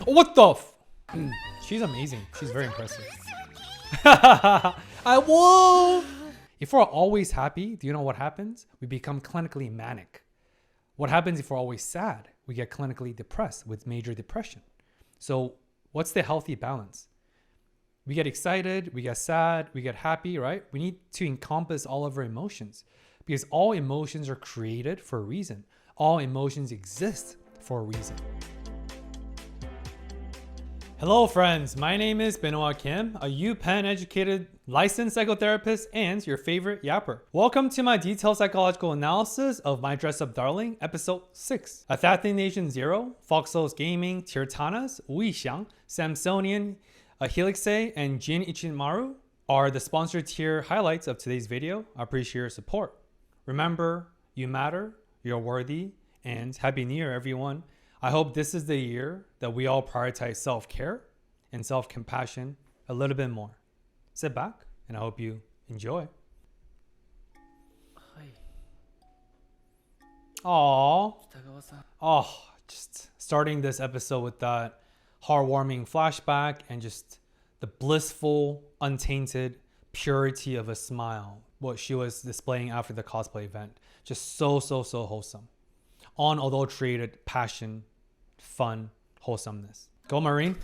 What the She's amazing. She's very impressive. Whoa! If we're always happy, do you know what happens? We become clinically manic. What happens if we're always sad? We get clinically depressed with major depression. So what's the healthy balance? We get excited, we get sad, we get happy, right? We need to encompass all of our emotions because all emotions are created for a reason. All emotions exist for a reason. Hello friends, my name is Benoit Kim, a UPenn educated licensed psychotherapist and your favorite yapper. Welcome to my detailed psychological analysis of My Dress Up Darling, episode 6. Athathin Nation Zero, Foxholes Gaming, Tirtanas, Wuxiang, Samsonian, Helixei, and Jin Ichimaru are the sponsored tier highlights of today's video. I appreciate your support. Remember, you matter, you're worthy, and Happy New Year everyone. I hope this is the year that we all prioritize self-care and self-compassion a little bit more. Sit back and I hope you enjoy. Aww. Just starting this episode with that heartwarming flashback and just the blissful, untainted purity of a smile, what she was displaying after the cosplay event. Just so wholesome. Unadulterated passion, fun, wholesomeness. Go Marine.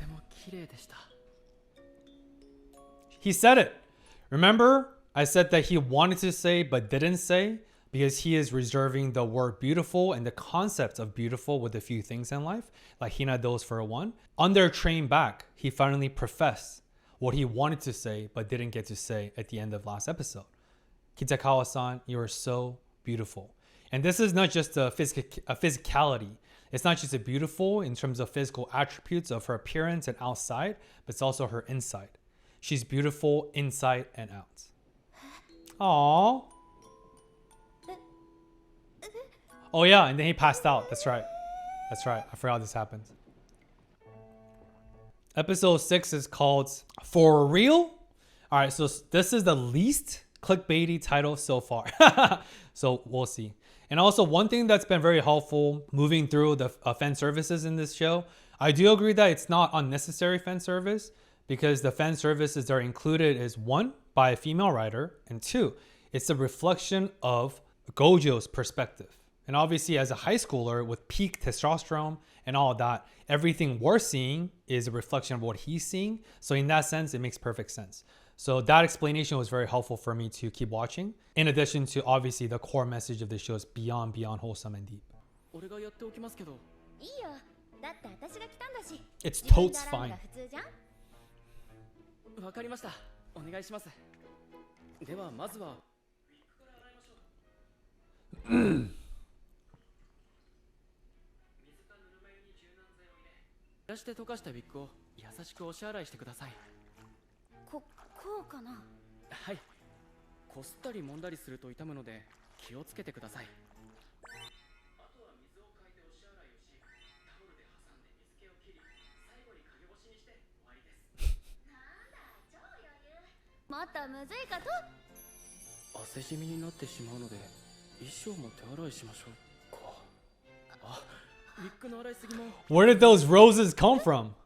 He said it. Remember, I said that he wanted to say but didn't say because he is reserving the word beautiful and the concept of beautiful with a few things in life, like Hina does for one. On their train back, he finally professed what he wanted to say but didn't get to say at the end of last episode. Kitakawa-san, you are so beautiful. And this is not just a physicality. It's not just a beautiful in terms of physical attributes of her appearance and outside, but it's also her inside. She's beautiful inside and out. Aww. Oh yeah, and then he passed out. That's right. I forgot this happened. Episode 6 is called For Real? Alright, so this is the least clickbaity title so far. So we'll see. And also one thing that's been very helpful moving through the fan services in this show, I do agree that it's not unnecessary fan service because the fan services that are included is 1, by a female writer, and 2, it's a reflection of Gojo's perspective. And obviously as a high schooler with peak testosterone and all of that, everything we're seeing is a reflection of what he's seeing. So in that sense, it makes perfect sense. So that explanation was very helpful for me to keep watching. In addition to obviously the core message of the show is beyond wholesome and deep. It's totes fine. Where did those roses come from?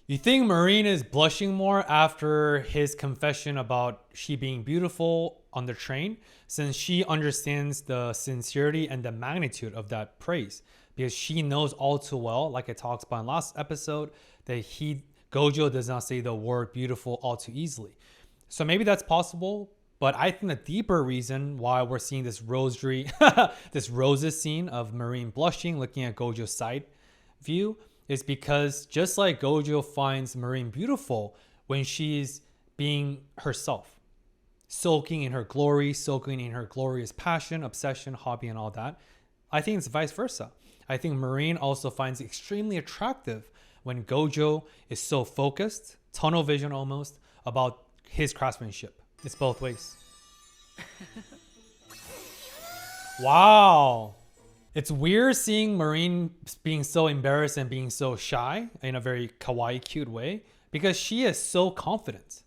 You think Marine is blushing more after his confession about she being beautiful on the train, since she understands the sincerity and the magnitude of that praise, because she knows all too well, like I talked about in last episode, that Gojo does not say the word beautiful all too easily. So maybe that's possible, but I think the deeper reason why we're seeing this rosary, this roses scene of Marine blushing, looking at Gojo's side view, is because just like Gojo finds Marine beautiful when she's being herself, soaking in her glory, soaking in her glorious passion, obsession, hobby, and all that, I think it's vice versa. I think Marine also finds it extremely attractive when Gojo is so focused, tunnel vision almost, about his craftsmanship. It's both ways. Wow. It's weird seeing Marine being so embarrassed and being so shy in a very kawaii, cute way because she is so confident.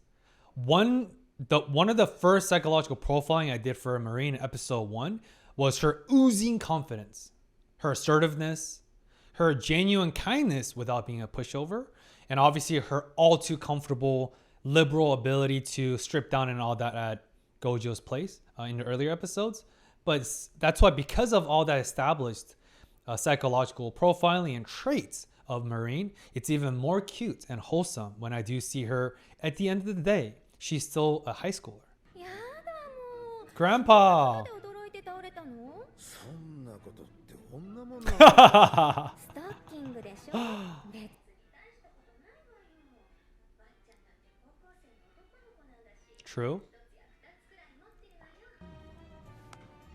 One of the first psychological profiling I did for Marine in episode 1 was her oozing confidence, her assertiveness, her genuine kindness without being a pushover, and obviously her all too comfortable liberal ability to strip down and all that at Gojo's place in the earlier episodes. But that's why, because of all that established psychological profiling and traits of Marine, it's even more cute and wholesome when I do see her at the end of the day. She's still a high schooler. Grandpa! そんなことってこんなもんなの True.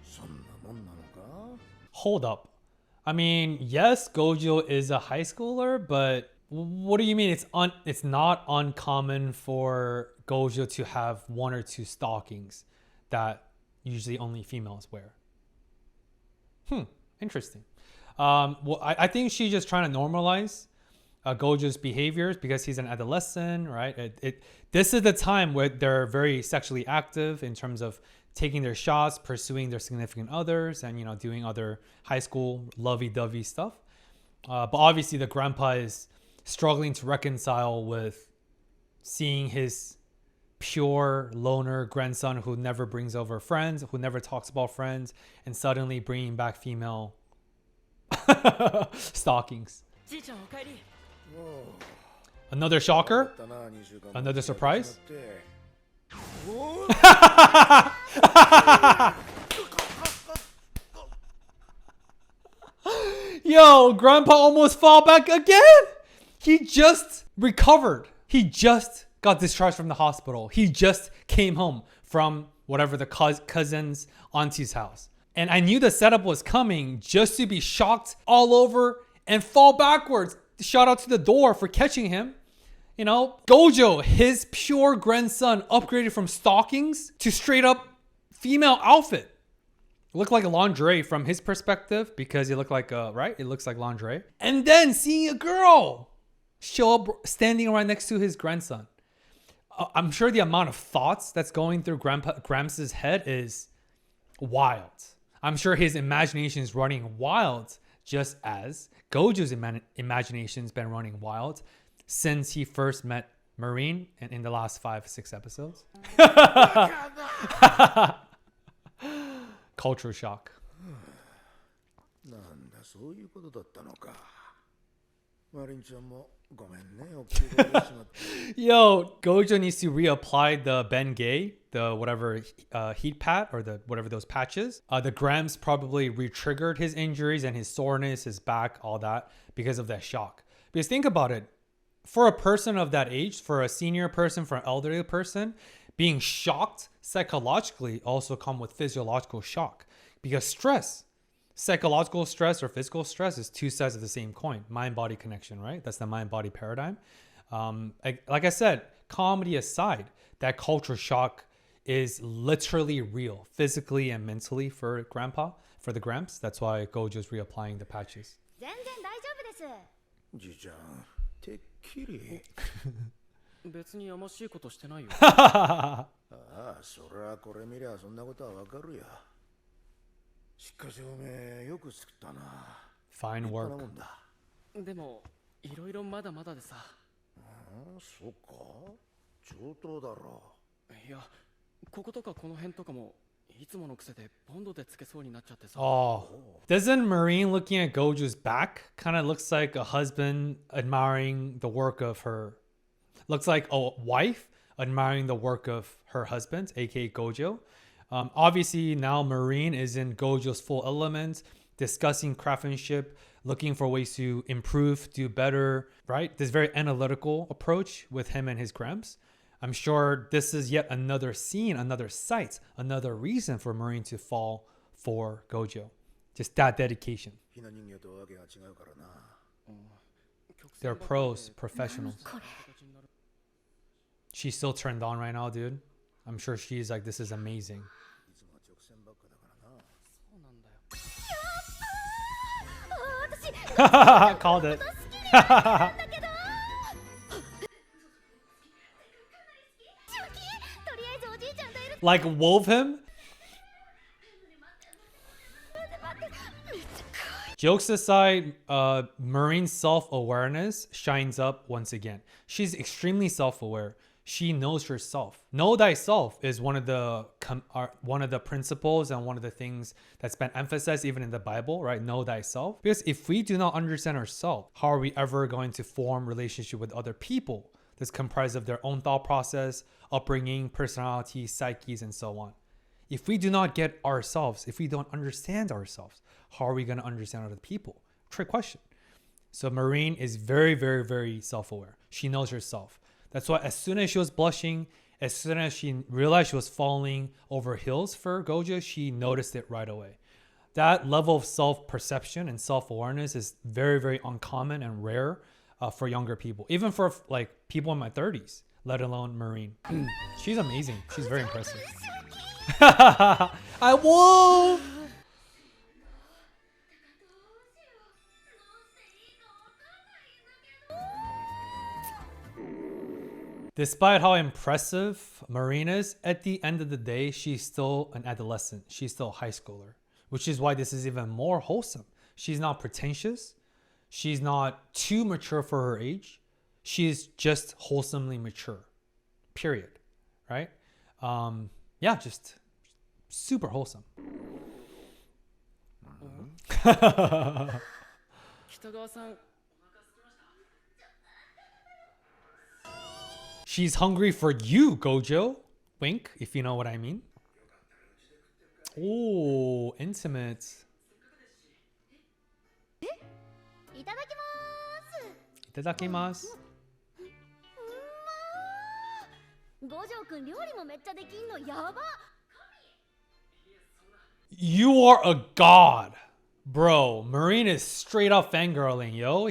そんなもんなのか Hold up. I mean, yes, Gojo is a high schooler, but what do you mean it's not uncommon for Gojo to have one or two stockings that usually only females wear? Interesting. Well, I think she's just trying to normalize Gojo's behaviors because he's an adolescent, right? This is the time where they're very sexually active in terms of taking their shots, pursuing their significant others, and doing other high school lovey-dovey stuff. But obviously, the grandpa is struggling to reconcile with seeing his pure loner grandson who never brings over friends, who never talks about friends, and suddenly bringing back female stockings. Another shocker? Another surprise? Yo, grandpa almost fell back again. He just recovered. He just got discharged from the hospital. He just came home from whatever the cousin's auntie's house. And I knew the setup was coming just to be shocked all over and fall backwards. Shout out to the door for catching him. Gojo, his pure grandson, upgraded from stockings to straight up female outfit. Looked like a lingerie from his perspective because it looked like, right? It looks like lingerie. And then seeing a girl show up standing right next to his grandson. I'm sure the amount of thoughts that's going through Gramps' head is wild. I'm sure his imagination is running wild, just as Gojo's imagination's been running wild since he first met Marine and in the last 5-6 episodes. Culture shock. なんだそういうことだったのかマリンちゃんもごめんねおっきいことしまって Yo, Gojo needs to reapply the Bengay, the whatever heat pad or the whatever those patches. The Grams probably re-triggered his injuries and his soreness, his back, all that because of that shock. Because think about it. For a person of that age, for a senior person, for an elderly person, being shocked psychologically also come with physiological shock. Because stress, psychological stress or physical stress is two sides of the same coin. Mind-body connection, right? That's the mind-body paradigm. Like I said, comedy aside, that culture shock is literally real, physically and mentally for Grandpa, for the Gramps. That's why Gojo's reapplying the patches. じいちゃんてっきり別にやましいことしてないよああそりゃこれ見りゃそんなことはわかるやしかしおめえよく作ったな Fine 立派な work. もんだでもいろいろまだまだでさああそうか上等だろいやこことかこの辺とかもいつもの癖でボンドでつけそうになっちゃってさ Oh, doesn't Marine looking at Gojo's back kind of looks like a husband admiring the work of her? Looks like a wife admiring the work of her husband, aka Gojo. Obviously, now Marine is in Gojo's full element, discussing craftsmanship, looking for ways to improve, do better, right? This very analytical approach with him and his Gramps. I'm sure this is yet another scene, another sight, another reason for Marine to fall for Gojo. Just that dedication. ひな人形とわけが違うからな They're pros, professionals. She's still turned on right now, dude. I'm sure she's like, this is amazing. いつもは直線ばっかだからなそうなんだよ Called it. Like wove him? Jokes aside, Marine's self-awareness shines up once again. She's extremely self-aware. She knows herself. Know thyself is one of the principles and one of the things that's been emphasized even in the Bible, right? Know thyself. Because if we do not understand ourselves, how are we ever going to form relationship with other people that's comprised of their own thought process, upbringing, personality, psyches, and so on? If we do not get ourselves, if we don't understand ourselves, how are we going to understand other people? Trick question. So Marine is very, very, very self-aware. She knows herself. That's why as soon as she was blushing, as soon as she realized she was falling over hills for Gojo, she noticed it right away. That level of self-perception and self-awareness is very, very uncommon and rare for younger people. Even for like people in my 30s, let alone Marine. She's amazing. She's very impressive. I won! Despite how impressive Marine is, at the end of the day, she's still an adolescent. She's still a high schooler, which is why this is even more wholesome. She's not pretentious. She's not too mature for her age. She's just wholesomely mature, period. Right? Yeah, just super wholesome. 北川さん She's hungry for you, Gojo. Wink, if you know what I mean. Oh, intimate. いただきます。 Itadakimasu. 五条くん料理もめっちゃできんのやば。 You are a god. Bro, Marine is straight up fangirling, yo.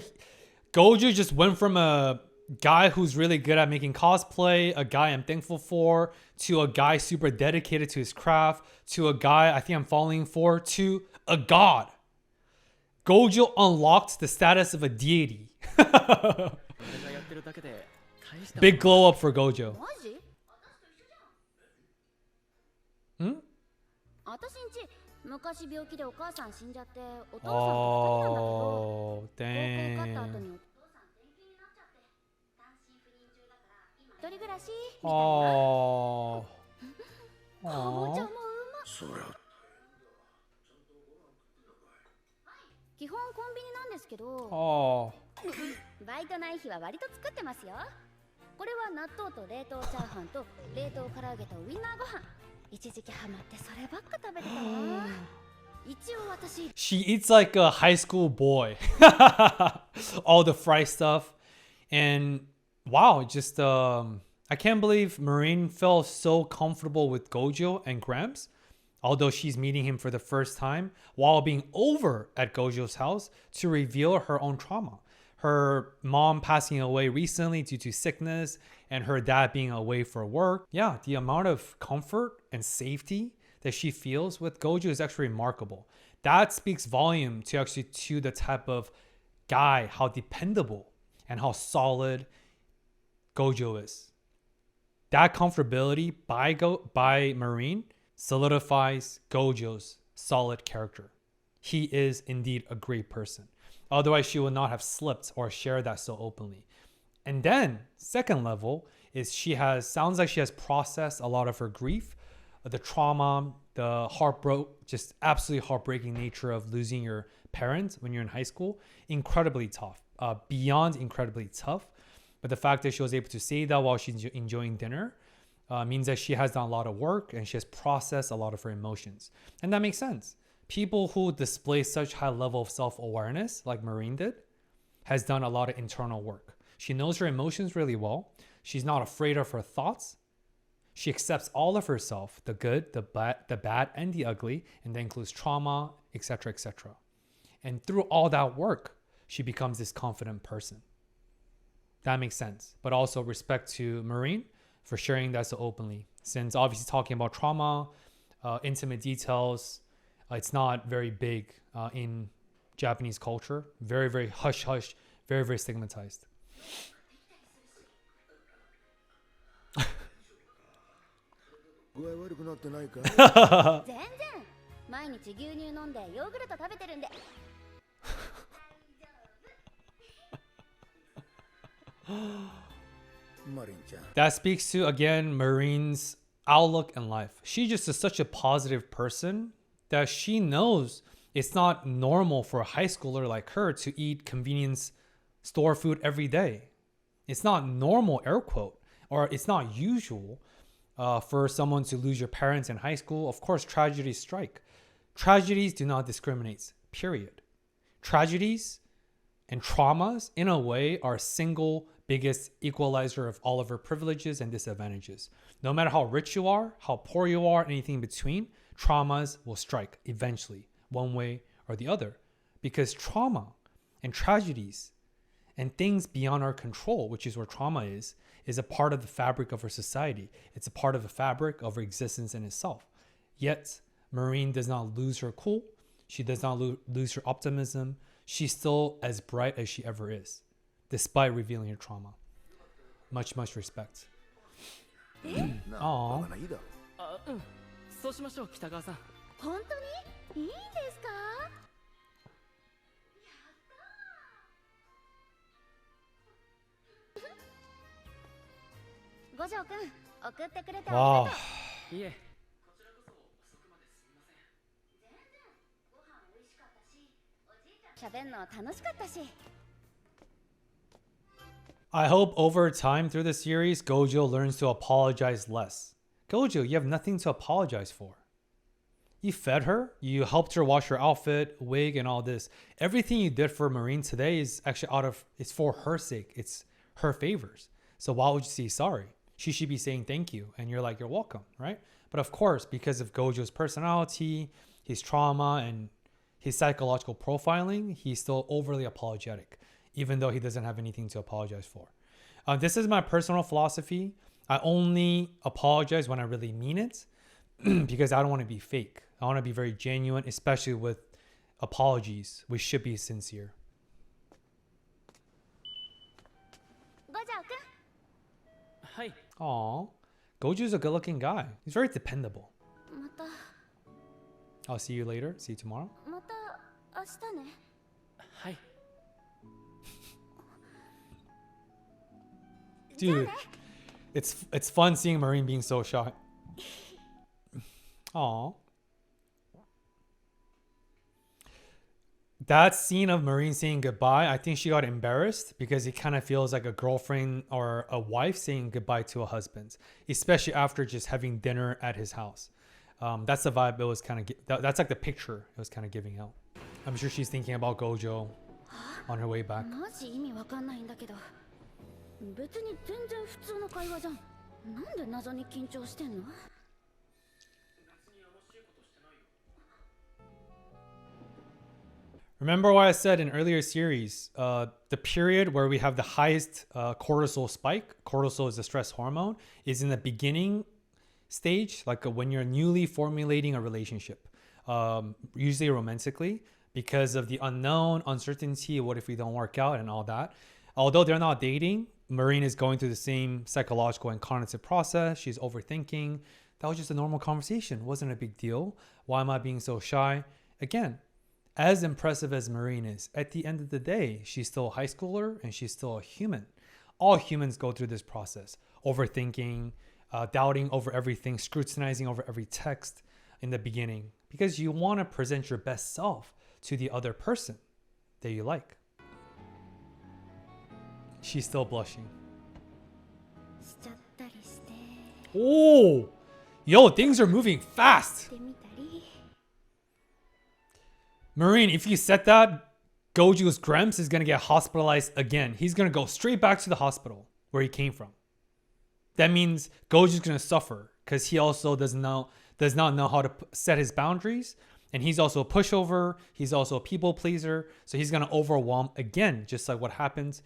Gojo just went from a guy who's really good at making cosplay, a guy I'm thankful for, to a guy super dedicated to his craft, to a guy I think I'm falling for, to a god. Gojo unlocked the status of a deity. Big glow up for Gojo. マジ？ Hmm? 私んち昔病気でお母さん死んじゃってお父さんと二人なんだけど、 Oh, 高校受かった dang. 後にお父さん転勤になっちゃって単身赴任中だから今一人暮らしみたいな。 Oh. かぼちゃ Oh. もうま。そりゃ基本コンビニなんですけど、 Oh. バイトない日は割と作ってますよ。これは納豆と冷凍チャーハンと冷凍唐揚げとウインナーご飯。一時期ハマってそればっか食べてたわ。一応私 She eats like a high school boy. All the fried stuff. And wow, just I can't believe Marine felt so comfortable with Gojo and Gramps, although she's meeting him for the first time while being over at Gojo's house to reveal her own trauma. Her mom passing away recently due to sickness and her dad being away for work. Yeah, the amount of comfort and safety that she feels with Gojo is actually remarkable. That speaks volume to the type of guy, how dependable and how solid Gojo is. That comfortability by Marine solidifies Gojo's solid character. He is indeed a great person. Otherwise, she would not have slipped or shared that so openly. And then, second level is sounds like she has processed a lot of her grief, the trauma, the just absolutely heartbreaking nature of losing your parents when you're in high school. Incredibly tough, beyond incredibly tough. But the fact that she was able to say that while she's enjoying dinner means that she has done a lot of work and she has processed a lot of her emotions. And that makes sense. People who display such high level of self-awareness, like Marine did, has done a lot of internal work. She knows her emotions really well. She's not afraid of her thoughts. She accepts all of herself, the good, the bad, and the ugly, and that includes trauma, etc., etc. And through all that work, she becomes this confident person. That makes sense. But also respect to Marine for sharing that so openly. Since obviously talking about trauma, intimate details, it's not very big in Japanese culture. Very, very hush-hush, very, very stigmatized. 具合悪くなってないか？全然毎日牛乳飲んでヨーグルト食べてるんで。Marin-chan. That speaks to, again, Marine's outlook in life. She just is such a positive person that she knows it's not normal for a high schooler like her to eat convenience store food every day. It's not normal, air quote, or it's not usual for someone to lose your parents in high school. Of course, tragedies strike. Tragedies do not discriminate, period. Tragedies and traumas, in a way, are single biggest equalizer of all of our privileges and disadvantages. No matter how rich you are, how poor you are, anything in between, traumas will strike eventually, one way or the other. Because trauma and tragedies and things beyond our control, which is where trauma is a part of the fabric of our society. It's a part of the fabric of our existence in itself. Yet, Marine does not lose her cool. She does not lose her optimism. She's still as bright as she ever is, despite revealing her trauma. Much, much respect. な Aw. バカないいだろ。あ、うん。そうしましょう、北川さん。本当にいいんですか？五条くん、送ってくれてありがとう。 Wow. いえ。喋るの楽しかったし。 I hope over time through the series, Gojo learns to apologize less. Gojo, you have nothing to apologize for. You fed her, you helped her wash her outfit, wig, and all this. Everything you did for Marine today is actually it's for her sake. It's her favors. So why would you say sorry? She should be saying thank you. And you're like, you're welcome, right? But of course, because of Gojo's personality, his trauma, and his psychological profiling, he's still overly apologetic, even though he doesn't have anything to apologize for. This is my personal philosophy. I only apologize when I really mean it because I don't want to be fake. I want to be very genuine, especially with apologies. We should be sincere. 五条くん、はい。 Aw, Gojo's a good-looking guy. He's very dependable. また I'll see you later. See you tomorrow. また明日ね。はい。 Dude, it's fun seeing Marine being so shy. Aw. That scene of Marine saying goodbye, I think she got embarrassed because it kind of feels like a girlfriend or a wife saying goodbye to a husband, especially after just having dinner at his house. That's the vibe it was kind of, that's like the picture it was kind of giving out. I'm sure she's thinking about Gojo on her way back. マジ意味わかんないんだけど、別に全然普通の会話じゃん。なんで謎に緊張してんの？ Remember what I said in earlier series, the period where we have the highest cortisol spike, cortisol is the stress hormone, is in the beginning stage, like when you're newly formulating a relationship, usually romantically, because of the unknown, uncertainty, what if we don't work out and all that. Although they're not dating, Marine is going through the same psychological and cognitive process. She's overthinking. That was just a normal conversation. It wasn't a big deal. Why am I being so shy? Again, as impressive as Marine is, at the end of the day, she's still a high schooler and she's still a human. All humans go through this process. Overthinking, doubting over everything, scrutinizing over every text in the beginning. Because you want to present your best self to the other person that you like. She's still blushing. しちゃったりして。 Oh! Yo, things are moving fast! してみたり。 Marine, if you said that, Gojo's Gramps is going to get hospitalized again. He's going to go straight back to the hospital where he came from. That means Gojo's going to suffer because he also does not know how to set his boundaries. And he's also a pushover. He's also a people pleaser. So he's going to overwhelm again, just like what happened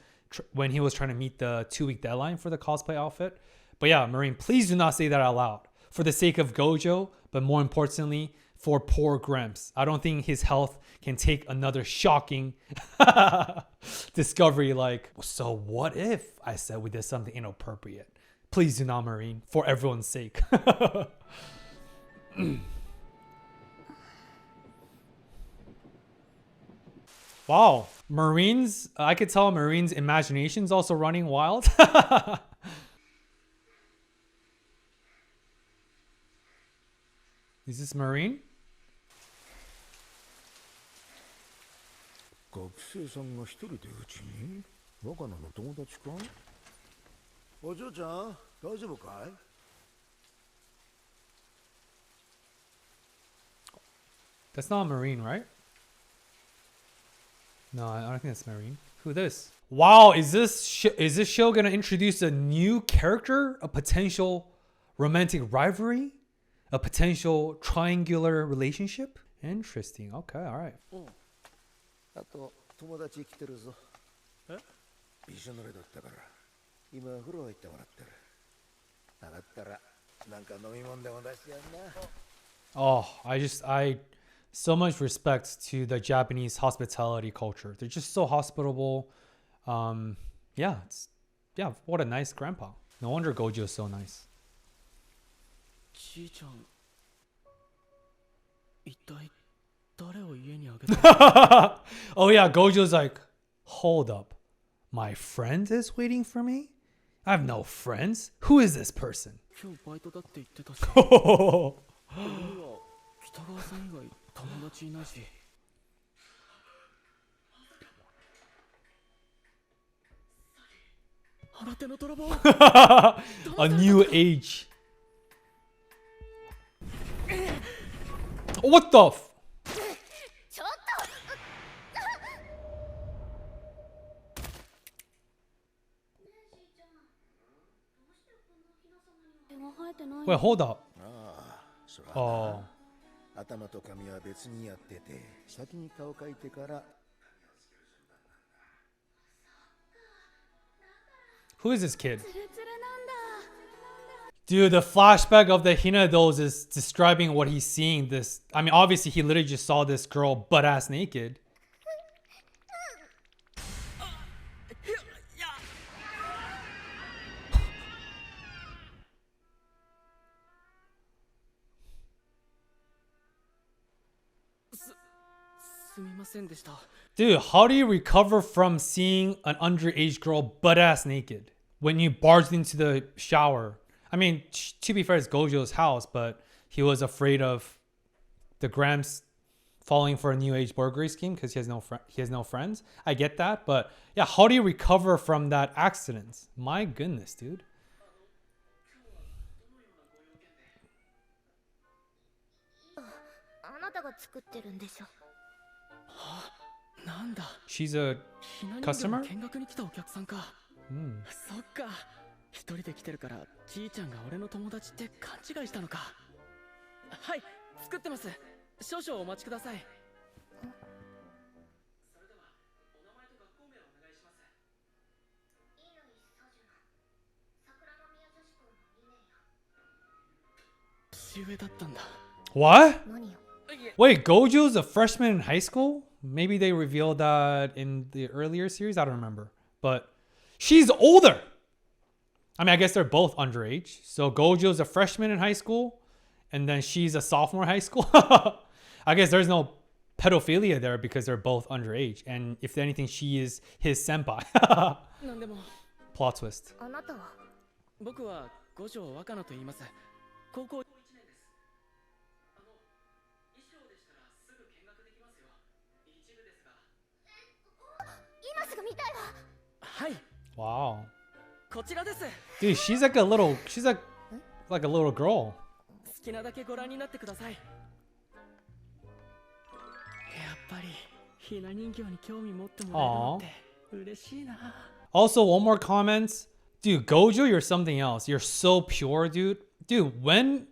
when he was trying to meet the 2-week deadline for the cosplay outfit. But yeah, Marine, please do not say that out loud for the sake of Gojo, but more importantly, for poor Gramps. I don't think his health can take another shocking discovery like, so what if I said we did something inappropriate? Please do not, Marine, for everyone's sake. Wow. Marine's, I could tell Marine's imagination's also running wild. Is this Marine? 学生さんが一人でうちに若菜の友達かお嬢ちゃん大丈夫かい That's not Marine, right? No, I don't think that's Marine. Who this? Wow, is this show gonna introduce a new character, a potential romantic rivalry, a potential triangular relationship? Interesting. Okay, all right. あと友達来てるぞえ一緒のレだったから今風呂入ってもらってる上がったらなんか飲み物でも出してやんな Oh, I so much respect to the Japanese hospitality culture. They're just so hospitable. Yeah, what a nice grandpa. No wonder Gojo is so nice. じいちゃん一体誰を家にあげた Oh yeah, Gojo's like, hold up. My friend is waiting for me? I have no friends. Who is this person? 今日バイトだって言ってたし俺には北川さん以外友達いないし新手の泥棒 A new age. What the f- ちょっと毛が生えてない Wait, hold up. ああそら Oh. 頭と髪は別にやってて先に顔描いてから Who is this kid? ツルツルなんだ Dude, the flashback of the Hinados is describing what he's seeing. This, I mean, obviously he literally just saw this girl butt ass naked.すみませんでした Dude, how do you recover from seeing an underage girl butt ass naked when you barged into the shower? I mean, to be fair, it's Gojo's house, but he was afraid of the Gramps falling for a new age burglary scheme because he has no friends. I get that, but yeah, how do you recover from that accident? My goodness, dude. あなたが作ってるんでしょなんだ She's a ひな人形 customer? の見学に来たお客さんか Hmm. そっか一人で来てるからじいちゃんが俺の友達って勘違いしたのかはい作ってます少々お待ちくださいそれではお名前と学校名をお願いします年上だったんだ What? 何よ Wait, Gojo's a freshman in high school? Maybe they revealed that in the earlier series. I don't remember. But she's older. I mean, I guess they're both underage. So Gojo's a freshman in high school, and then she's a sophomore in high school. I guess there's no pedophilia there because they're both underage. And if anything, she is his senpai. なんでも Plot twist. あなたは僕は五条若菜と言います高校1年です衣装でしたらすぐ見学できますよ一部ですが今すぐ見たいわはい Wow. こちらです Dude, she's like a little girl. 好きなだけご覧になってくださいやっぱりひな人形に興味持ってもらえるのって嬉しいな Also, one more comment. Dude, Gojo, you're something else. You're so pure, dude. Dude, when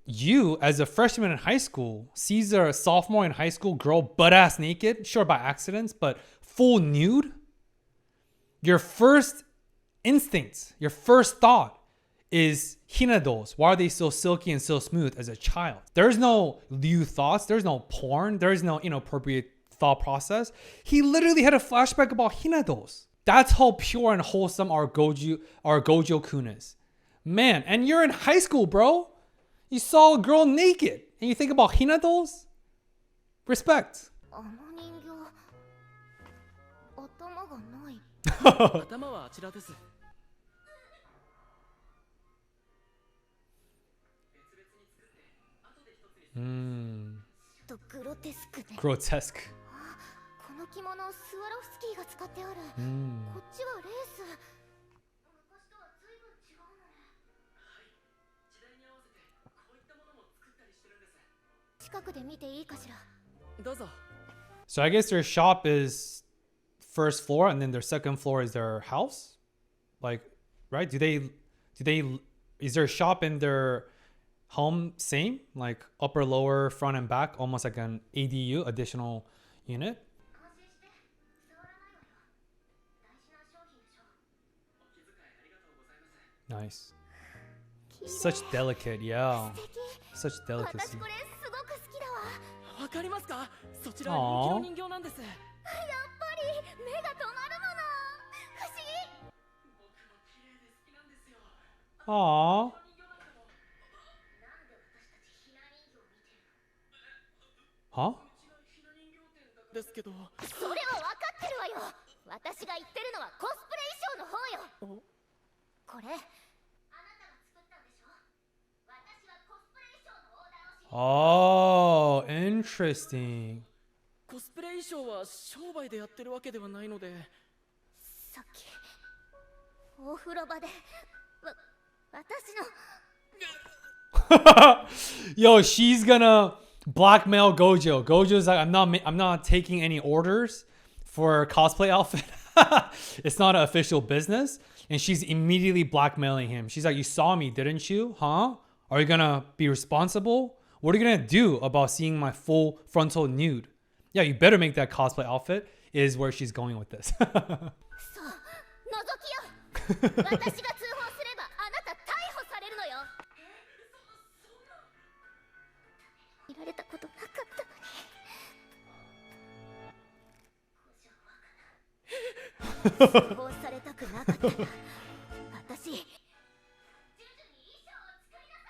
you, as a freshman in high school, sees a sophomore in high school girl butt ass naked, sure by accidents, but full nude, your first instinct, your first thought is Hinados. Why are they so silky and so smooth as a child? There's no lewd thoughts. There's no porn. There's no inappropriate thought process. He literally had a flashback about Hinados. That's how pure and wholesome our Gojo-kun is. Man, and you're in high school, bro. You saw a girl naked and you think about Hinados? Respect. あの人形頭はあちらです。とグロテスクね。 Grotesque. この着物をスワロフスキーが使ってある。こっちはレース。昔とは随分違うのね。時代に合わせてこういったものも作ったりしてるんです。近くで見ていいかしら。どうぞ。 So I guess their shop is first floor and then their second floor is their house. Like, right? Is their shop in their home same? Like upper, lower, front and back, almost like an ADU, additional unit? 安心して。触らないわよ。大事な商品でしょ。お気遣いありがとうございます。 Nice. Such delicate, yeah. 素 Such 敵。私 delicacy. これすごく好きだわ。わかりますか？そちら人気の人形なんです。やっぱり目が止まるもの。不思議。僕も綺麗で好きなんですよ。 Aww. 人形なんかも。なんで私たちひな人形を見てる Huh? うちがひな人形店だからですけど。の？それは分かってるわよ。私が言ってるのはコスプレ衣装の方よ。これあなたが作ったんでしょ。私はコスプレ衣装のオーダーをしに。Oh, interesting. コスプレ衣装は商売でやってるわけではないので。さっきお風呂場で私の Yo, she's gonna blackmail Gojo. Gojo's like, I'm not taking any orders for cosplay outfit. It's not an official business. And she's immediately blackmailing him. She's like, you saw me, didn't you? Huh? Are you gonna be responsible? What are you gonna do about seeing my full frontal nude? Yeah, you better make that cosplay outfit, is where she's going with this. そう覗きよ。私が通報すればあなた逮捕されるのよ。見られたことなかったのに。通報されたくなかったら私ジュジュに衣装を作りな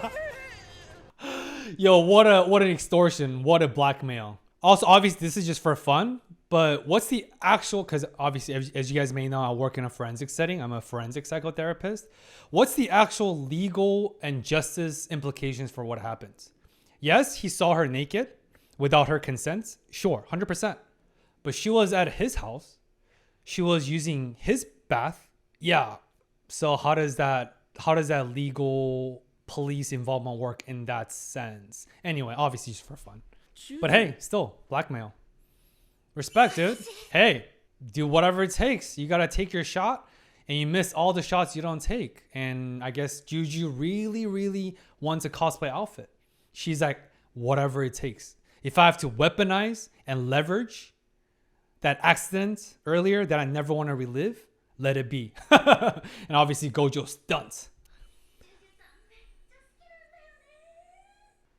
さい。 Yo, what an extortion. What a blackmail. Also, obviously, this is just for fun. But what's the actual, because obviously, as you guys may know, I work in a forensic setting. I'm a forensic psychotherapist. What's the actual legal and justice implications for what happens? Yes, he saw her naked without her consent. Sure, 100%. But she was at his house. She was using his bath. Yeah. So how does that legal police involvement work in that sense? Anyway, obviously just for fun. But hey, still, blackmail. Respect, dude. Hey, do whatever it takes. You gotta take your shot, and you miss all the shots you don't take. And I guess Juju really, really wants a cosplay outfit. She's like, whatever it takes. If I have to weaponize and leverage that accident earlier that I never want to relive, let it be. And obviously Gojo stunts.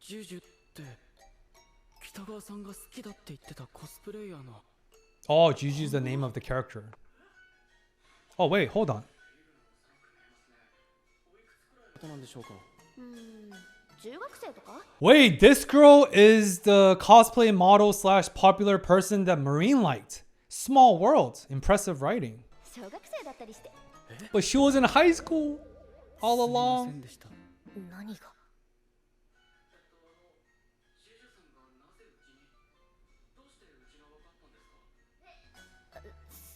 ジュジュって北川さんが好きだって言ってたコスプレイヤーの。 Oh, Juju's the name of the character. Oh, wait, hold on. ことなんでしょうか。中学生とか？ Wait, this girl is the cosplay model / popular person that Marine liked. Small world. Impressive writing. 小学生だったりして。 But she was in high school all すみませ along. んでした。何が？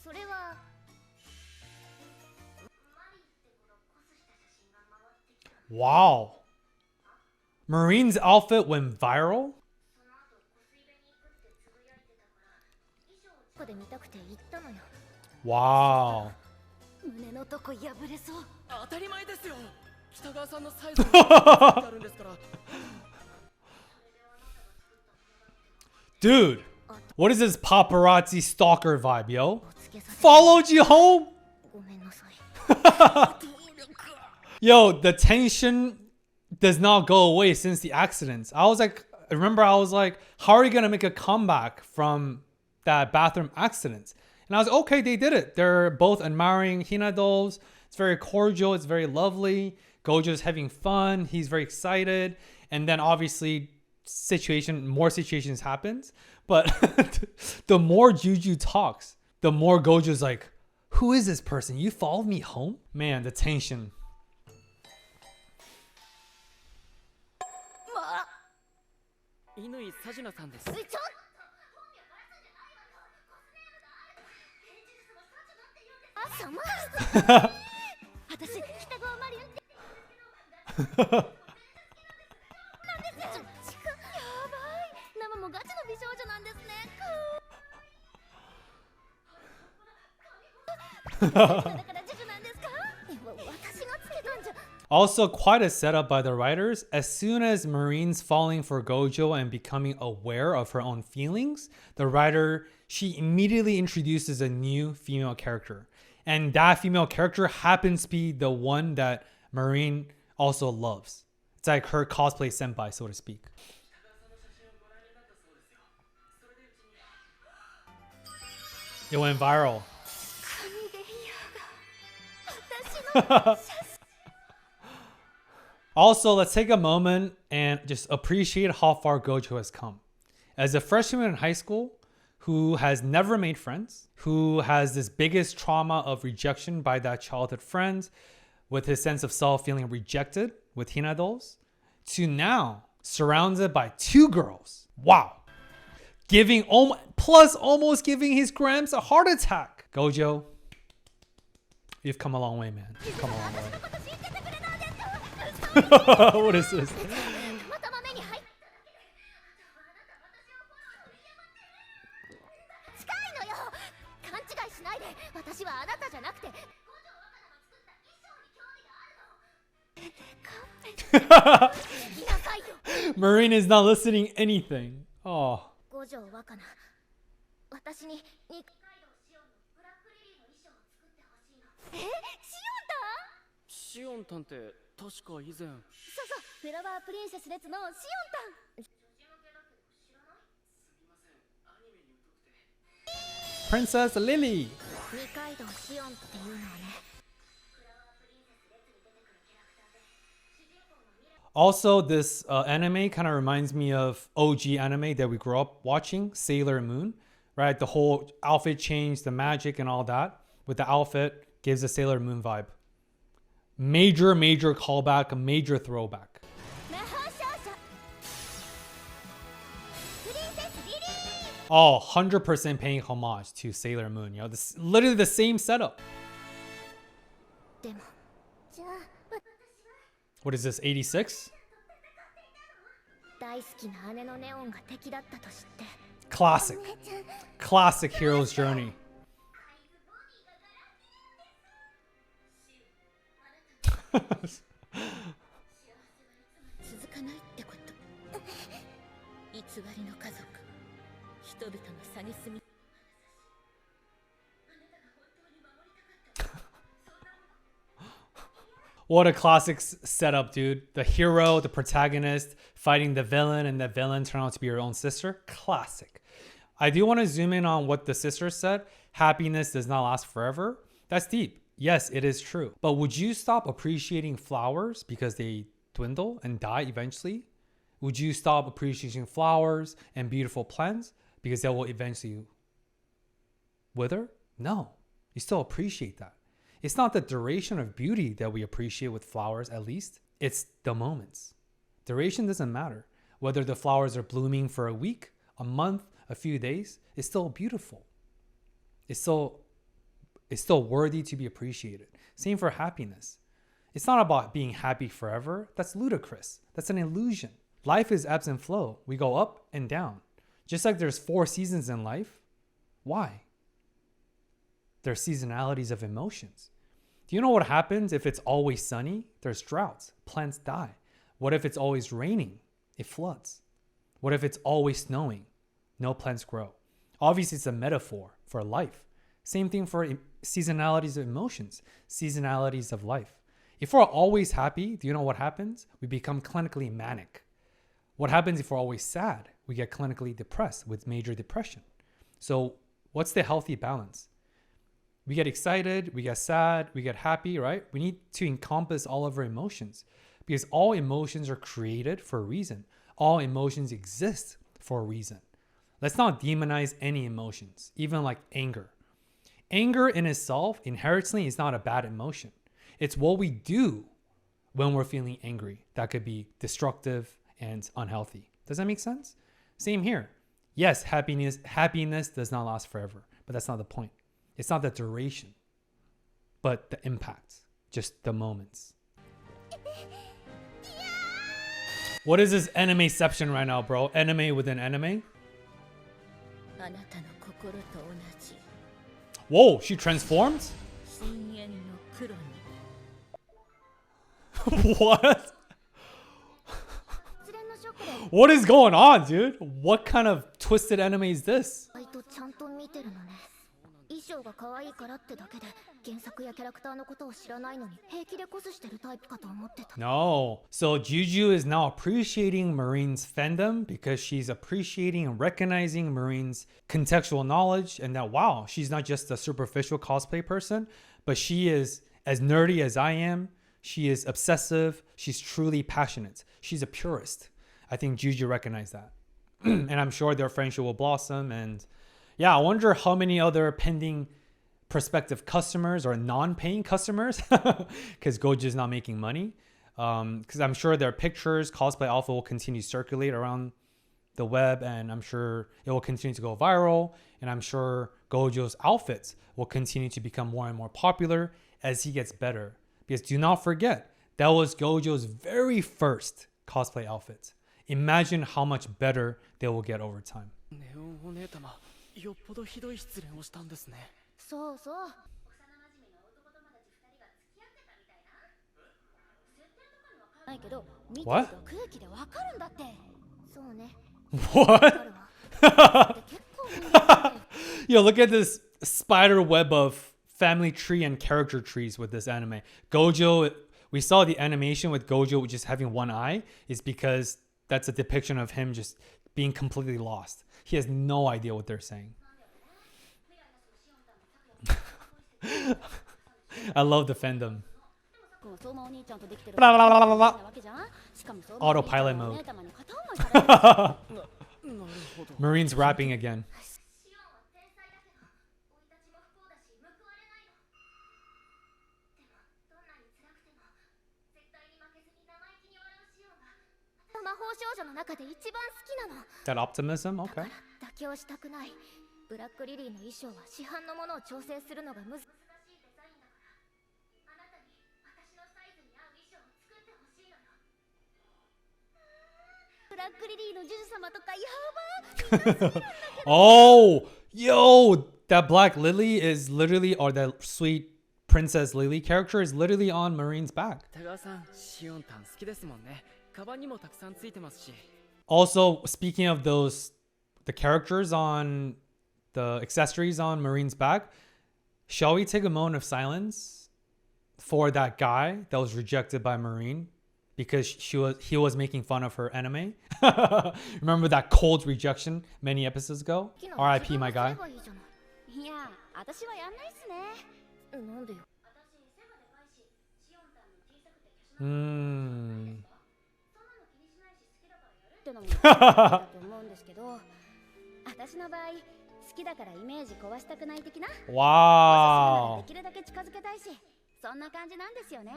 それはマリって子のコスした写真が回ってきた。 Wow. Marine's outfit went viral? その後コスイベに行くってつぶやいてたから衣装を近くで見たくて行ったのよ。 Wow. 胸のとこ破れそう。当たり前ですよ。北川さんのサイズにあるんですから。 Dude, what is this paparazzi stalker vibe, yo? お付けさせて。 Followed you home? ごめんなさい。 Yo, the tension does not go away since the accidents. I was like, how are you going to make a comeback from that bathroom accident? And I was like, okay, they did it. They're both admiring Hina dolls. It's very cordial. It's very lovely. Gojo's having fun. He's very excited. And then obviously more situations happens. But the more Juju talks, the more Gojo's like, who is this person? You followed me home? Man, the tension. 乾さじなさんです。ちょっあ、さま私、北川マリンってなんです。やばい。生もガチの美少女なんですね。だからジュジュなんですか？私がつけたんじゃ。 Also, quite a setup by the writers. As soon as Marine's falling for Gojo and becoming aware of her own feelings, the writer, she immediately introduces a new female character. And that female character happens to be the one that Marine also loves. It's like her cosplay senpai, so to speak. It went viral. Also, let's take a moment and just appreciate how far Gojo has come. As a freshman in high school who has never made friends, who has this biggest trauma of rejection by that childhood friend, with his sense of self feeling rejected with Hina dolls, to now surrounded by two girls. Wow. Almost giving his Gramps a heart attack. Gojo, you've come a long way, man. You've come a long way. What is this? たまたま目に入った近いのよ。勘違いしないで。私はあなたじゃなくて五条若菜が作った衣装に興味があるの。言いなさいよ。 Marine is not listening anything. Oh. 五条若菜、私に二階堂シオンのブラックリリーの衣装を作ってほしいの。シオンタン？シオンタンって確か以前。そうそう、フラワープリンセス列のシオンタン。 Princess Lily. 二階堂シオンっていうのはね。 Also, this anime kind of reminds me of OG anime that we grew up watching, Sailor Moon, right? The whole outfit change, the magic and all that with the outfit gives a Sailor Moon vibe. Major callback, a major throwback. Oh, 100% paying homage to Sailor Moon. You know, this literally the same setup. What is this, 86? Classic. Classic hero's journey. What a classic setup, dude. The hero, the protagonist, fighting the villain, and the villain turn out to be your own sister. Classic. I do want to zoom in on what the sister said. Happiness does not last forever. That's deep. Yes, it is true. But would you stop appreciating flowers because they dwindle and die eventually? Would you stop appreciating flowers and beautiful plants because they will eventually wither? No, you still appreciate that. It's not the duration of beauty that we appreciate with flowers, at least. It's the moments. Duration doesn't matter. Whether the flowers are blooming for a week, a month, a few days, it's still beautiful. It's still worthy to be appreciated. Same for happiness. It's not about being happy forever. That's ludicrous. That's an illusion. Life is ebbs and flow. We go up and down. Just like there's 4 seasons in life. Why? There's seasonalities of emotions. Do you know what happens if it's always sunny? There's droughts. Plants die. What if it's always raining? It floods. What if it's always snowing? No plants grow. Obviously, it's a metaphor for life. Same thing for seasonalities of emotions, seasonalities of life. If we're always happy, do you know what happens? We become clinically manic. What happens if we're always sad? We get clinically depressed with major depression. So what's the healthy balance? We get excited, we get sad, we get happy, right? We need to encompass all of our emotions because all emotions are created for a reason. All emotions exist for a reason. Let's not demonize any emotions, even like anger. Anger in itself, inherently, is not a bad emotion. It's what we do when we're feeling angry that could be destructive and unhealthy. Does that make sense? Same here. Yes, happiness does not last forever, but that's not the point. It's not the duration, but the impact, just the moments. What is this animeception right now, bro? Anime within anime? あなたの心と同じ Whoa, she transformed? 深淵の黒に What? 失恋のショックで What is going on, dude? What kind of twisted anime is this? 割とちゃんと見てるのね衣装が可愛いからってだけで原作やキャラクターのことを知らないのに平気でコスしてるタイプかと思ってた No. So Juju is now appreciating Marine's fandom because she's appreciating and recognizing Marine's contextual knowledge and that, wow, she's not just a superficial cosplay person, but she is as nerdy as I am. She is obsessive. She's truly passionate. She's a purist. I think Juju recognized that. And I'm sure their friendship will blossom. And yeah, I wonder how many other pending prospective customers or non-paying customers, because Gojo's not making money. Because I'm sure their pictures, Cosplay Alpha will continue to circulate around the web, and I'm sure it will continue to go viral. And I'm sure Gojo's outfits will continue to become more and more popular as he gets better. Because do not forget, that was Gojo's very first cosplay outfit. Imagine how much better they will get over time. ネオンお姉様よっぽどひどい失恋をしたんですねそうそう ないけど見てると What? 空気でわかるんだってそうね What? 結構みんな Yo, look at this spider web of family tree and character trees with this anime. Gojo, we saw the animation with Gojo just having one eye is because that's a depiction of him just being completely lost. He has no idea what they're saying. I love the fandom. 相馬お兄ちゃんとできてる Blah, blah, blah, blah, blah. なわけじゃんしかも相馬お兄ちゃんは Autopilot mode. お姉様に片思いされてるなるほど Marine's rapping again. 魔法少女の中で一番好きなの That optimism? Okay. 妥協したくないブラックリリーの衣装は市販のものを調整するのが難しいデザインだからあなたに私のサイズに合う衣装を作ってほしいのよブラックリリーのジュジュ様とかやばー Oh, yo, that Black Lily is literally, or that sweet Princess Lily character is literally on Marine's back. 田川さんシオンタン好きですもんねカバンにもたくさんついてますし Also, speaking of those, the characters on the accessories on Marine's back, shall we take a moment of silence for that guy that was rejected by Marine because he was making fun of her anime? Remember that cold rejection many episodes ago? RIP, my guy. いや私はやんないっすねなんでよ ってのもだと思うんですけど私の場合好きだからイメージ壊したくない的な Wow. できるだけ近づけたいしそんな感じなんですよね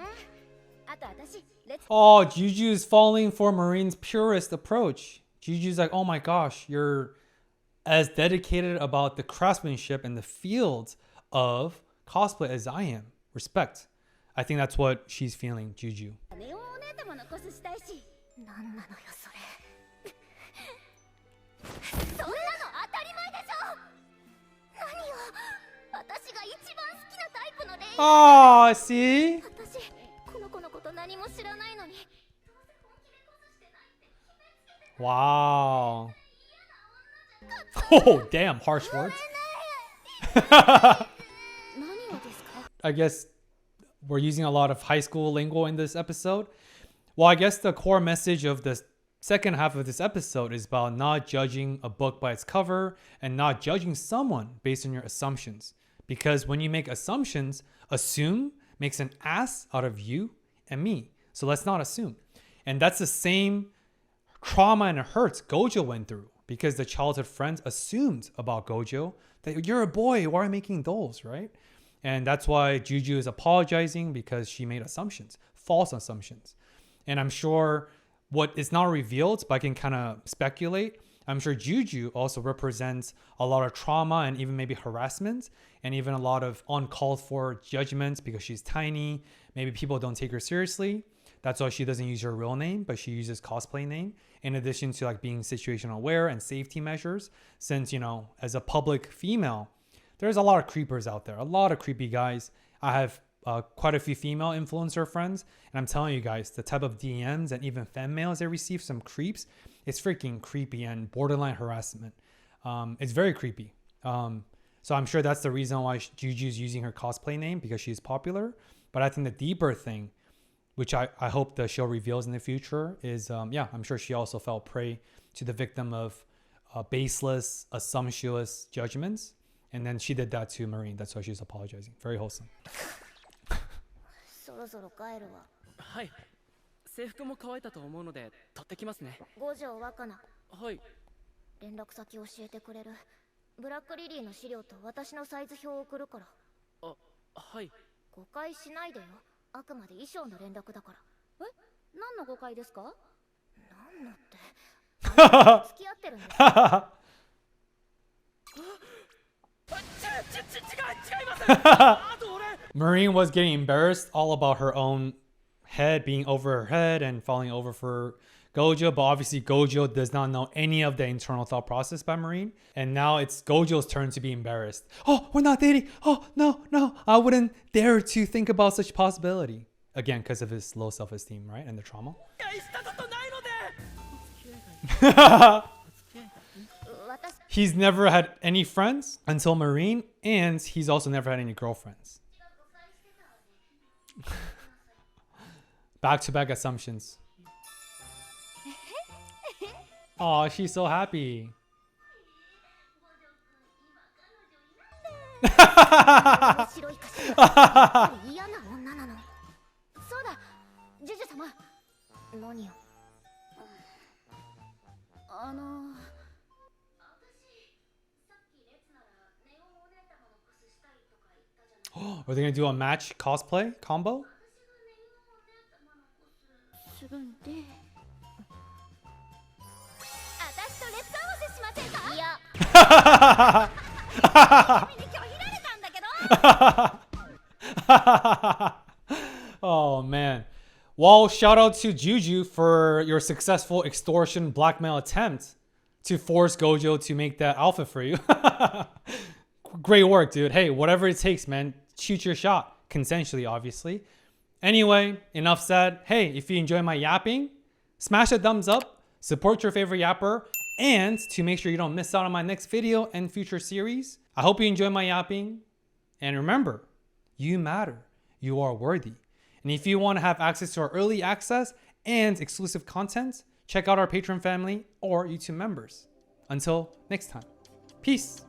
あと私レッツ Oh, Juju's falling for Marine's purist approach. Juju's like, oh my gosh, you're as dedicated about the craftsmanship and the field of cosplay as I am. Respect. I think that's what she's feeling, Juju. ネオンお姉様のコスしたいしなんなのよそれそんなの当たり前でしょ何よ私が一番好きなタイプのレイ Oh, see? 私この子のこと何も知らないのに Wow. Oh, damn, harsh words. 何をですか I guess we're using a lot of high school lingo in this episode. Well, I guess the core message of the second half of this episode is about not judging a book by its cover and not judging someone based on your assumptions. Because when you make assumptions, assume makes an ass out of you and me. So let's not assume. And that's the same trauma and hurts Gojo went through because the childhood friends assumed about Gojo that you're a boy, why are you making dolls, right? And that's why Juju is apologizing, because she made assumptions, false assumptions. And I'm sure what is not revealed, but I can kind of speculate, I'm sure Juju also represents a lot of trauma and even maybe harassment and even a lot of uncalled for judgments because she's tiny. Maybe people don't take her seriously. That's why she doesn't use her real name, but she uses cosplay name, in addition to like being situational aware and safety measures. Since, you know, as a public female, there's a lot of creepers out there, a lot of creepy guys. I have quite a few female influencer friends, and I'm telling you guys, the type of DMs and even fan mails they receive, some creeps, it's freaking creepy and borderline harassment. It's very creepy. So I'm sure that's the reason why Juju's using her cosplay name, because she's popular. But I think the deeper thing, which I hope the show reveals in the future, is I'm sure she also fell prey to the victim of baseless, assumptuous judgments. And then she did that to Marine. That's why she's apologizing. Very wholesome. そろそろ帰るわ。はい。制服も乾いたと思うので取ってきますね。五条若菜。はい。連絡先教えてくれる。ブラックリリーの資料と私のサイズ表を送るから。あ、はい。誤解しないでよ。あくまで衣装の連絡だから。え？何の誤解ですか？何のって。付き合ってるんですか？Marine was getting embarrassed all about her own head being over her head and falling over for Gojo, but obviously Gojo does not know any of the internal thought process by Marine, and now it's Gojo's turn to be embarrassed. Oh, we're not dating. Oh, no, I wouldn't dare to think about such possibility. Again, because of his low self-esteem, right? And the trauma. He's never had any friends until Marine, and he's also never had any girlfriends. Back-to-back assumptions. Oh, she's so happy. 白いかしら。嫌な女なの。そうだ、ジュジュ様。何よ。Are they gonna do a match cosplay combo? するんで。私とレッスン合わせしませんか？いや。君に拒否られたんだけど。Oh man. Well, shout out to Juju for your successful extortion blackmail attempt to force Gojo to make that outfit for you. Great work, dude. Hey, whatever it takes, man. Shoot your shot. Consensually, obviously. Anyway, enough said. Hey, if you enjoy my yapping, smash a thumbs up, support your favorite yapper, and to make sure you don't miss out on my next video and future series, I hope you enjoy my yapping. And remember, you matter. You are worthy. And if you want to have access to our early access and exclusive content, check out our Patreon family or YouTube members. Until next time, peace.